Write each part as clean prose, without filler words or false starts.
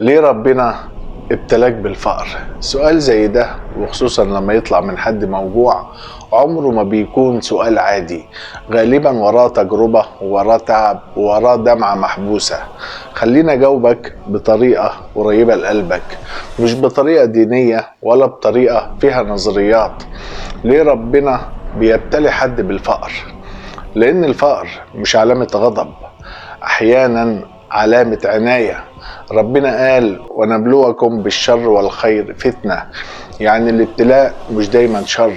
ليه ربنا ابتلاك بالفقر؟ سؤال زي ده وخصوصا لما يطلع من حد موجوع عمره ما بيكون سؤال عادي. غالبا وراه تجربة ووراه تعب ووراه دمعة محبوسة. خلينا اجاوبك بطريقة قريبة لقلبك، مش بطريقة دينية ولا بطريقة فيها نظريات. ليه ربنا بيبتلي حد بالفقر؟ لان الفقر مش علامة غضب، احيانا علامة عناية. ربنا قال ونبلوكم بالشر والخير فتنة، يعني الابتلاء مش دايما شر،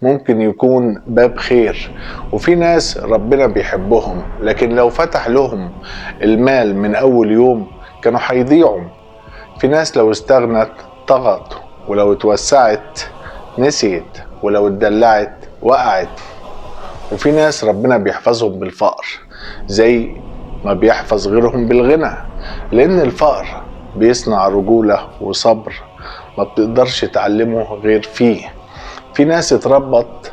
ممكن يكون باب خير. وفي ناس ربنا بيحبهم لكن لو فتح لهم المال من اول يوم كانوا هيضيعوا. في ناس لو استغنت طغت، ولو اتوسعت نسيت، ولو اتدلعت وقعت. وفي ناس ربنا بيحفظهم بالفقر زي ما بيحفظ غيرهم بالغنى، لأن الفقر بيصنع رجولة وصبر ما بتقدرش تعلمه غير فيه. في ناس اتربط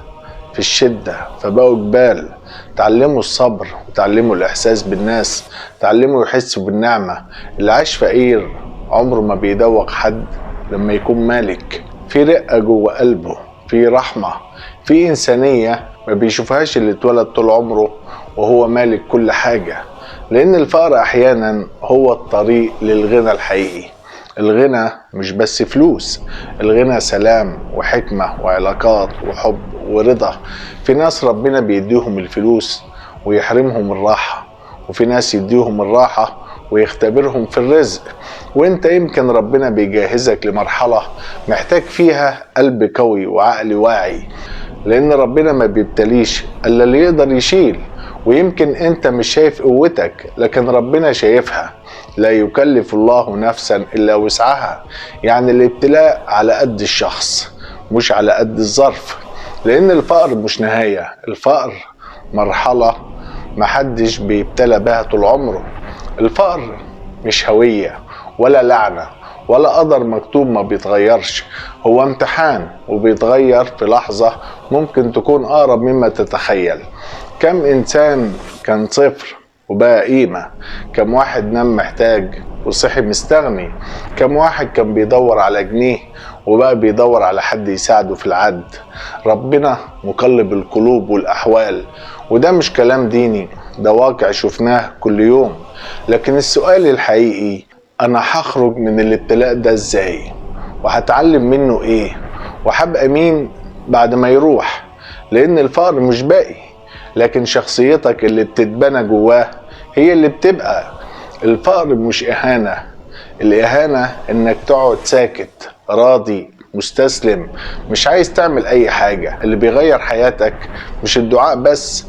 في الشدة فبقوا جبال، تعلموا الصبر وتعلموا الإحساس بالناس، تعلموا يحسوا بالنعمة. اللي عاش فقير عمره ما بيدوق حد لما يكون مالك. في رقة جوه قلبه، في رحمة، في إنسانية ما بيشوفهاش اللي اتولد طول عمره وهو مالك كل حاجة. لأن الفقر أحيانا هو الطريق للغنى الحقيقي. الغنى مش بس فلوس، الغنى سلام وحكمة وعلاقات وحب ورضا. في ناس ربنا بيديهم الفلوس ويحرمهم الراحة، وفي ناس يديهم الراحة ويختبرهم في الرزق. وانت يمكن ربنا بيجهزك لمرحلة محتاج فيها قلب قوي وعقل واعي، لان ربنا ما بيبتليش الا اللي يقدر يشيل. ويمكن انت مش شايف قوتك لكن ربنا شايفها. لا يكلف الله نفسا الا وسعها، يعني الابتلاء على قد الشخص مش على قد الظرف. لان الفقر مش نهاية، الفقر مرحلة محدش بيبتلى بها طول عمره. الفقر مش هوية ولا لعنة ولا قدر مكتوب ما بيتغيرش، هو امتحان وبيتغير في لحظة ممكن تكون أقرب مما تتخيل. كم إنسان كان صفر وبقى قيمة؟ كم واحد نام محتاج وصحي مستغني؟ كم واحد كان بيدور على جنيه وبقى بيدور على حد يساعده في العد؟ ربنا مقلب القلوب والأحوال، وده مش كلام ديني، ده واقع شفناه كل يوم. لكن السؤال الحقيقي، أنا هخرج من الابتلاء ده إزاي؟ وهتعلم منه إيه؟ وهبقى مين بعد ما يروح؟ لأن الفقر مش باقي، لكن شخصيتك اللي بتتبنى جواه هي اللي بتبقى. الفقر مش إهانة، الإهانة إنك تقعد ساكت راضي مستسلم مش عايز تعمل أي حاجة. اللي بيغير حياتك مش الدعاء بس،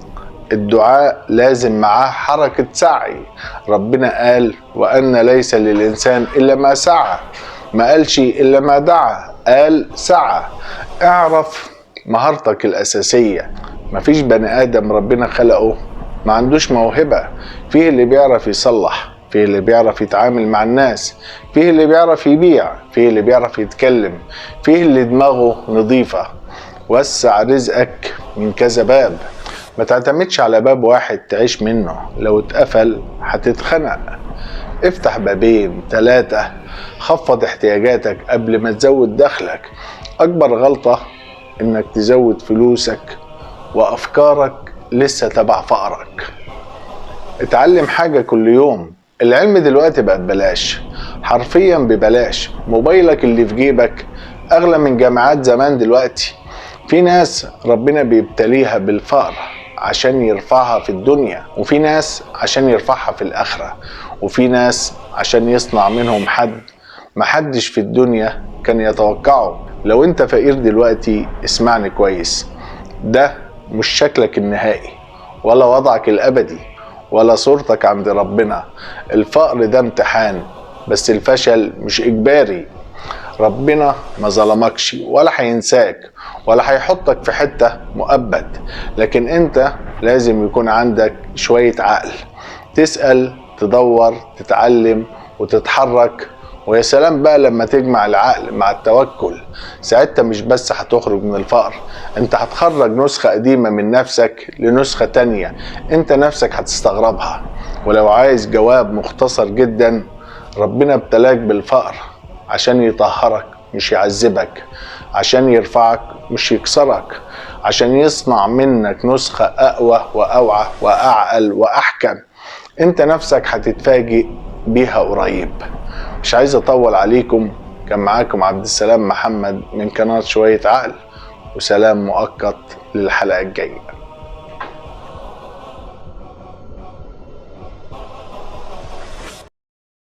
الدعاء لازم معاه حركة سعي. ربنا قال وأن ليس للإنسان إلا ما سعى، ما قالش إلا ما دعا، قال سعى. اعرف مهارتك الأساسية. مفيش بني آدم ربنا خلقه ما عندوش موهبة. فيه اللي بيعرف يصلح، فيه اللي بيعرف يتعامل مع الناس، فيه اللي بيعرف يبيع، فيه اللي بيعرف يتكلم، فيه اللي دماغه نظيفة. وسع رزقك من كذا باب، ما تعتمدش على باب واحد تعيش منه، لو اتقفل هتتخنق. افتح بابين 3، خفض احتياجاتك قبل ما تزود دخلك. اكبر غلطة انك تزود فلوسك وافكارك لسه تبع فقرك. اتعلم حاجة كل يوم. العلم دلوقتي بقى ببلاش، حرفيا ببلاش. موبايلك اللي في جيبك اغلى من جامعات زمان دلوقتي. في ناس ربنا بيبتليها بالفقر عشان يرفعها في الدنيا، وفي ناس عشان يرفعها في الآخرة، وفي ناس عشان يصنع منهم حد محدش في الدنيا كان يتوقعه. لو انت فقير دلوقتي اسمعني كويس، ده مش شكلك النهائي ولا وضعك الأبدي ولا صورتك عند ربنا. الفقر ده امتحان، بس الفشل مش إجباري. ربنا ما ظلمكش ولا هينساك ولا هيحطك في حتة مؤبد، لكن انت لازم يكون عندك شوية عقل، تسأل تدور تتعلم وتتحرك. ويا سلام بقى لما تجمع العقل مع التوكل، ساعتها مش بس هتخرج من الفقر، انت هتخرج نسخة قديمة من نفسك لنسخة تانية انت نفسك هتستغربها. ولو عايز جواب مختصر جدا، ربنا ابتلاك بالفقر عشان يطهرك مش يعذبك، عشان يرفعك مش يكسرك، عشان يصنع منك نسخة أقوى وأوعى وأعقل وأحكم انت نفسك هتتفاجئ بيها قريب. مش عايز اطول عليكم، كان معاكم عبد السلام محمد من قناة شوية عقل، وسلام مؤقت للحلقة الجاية.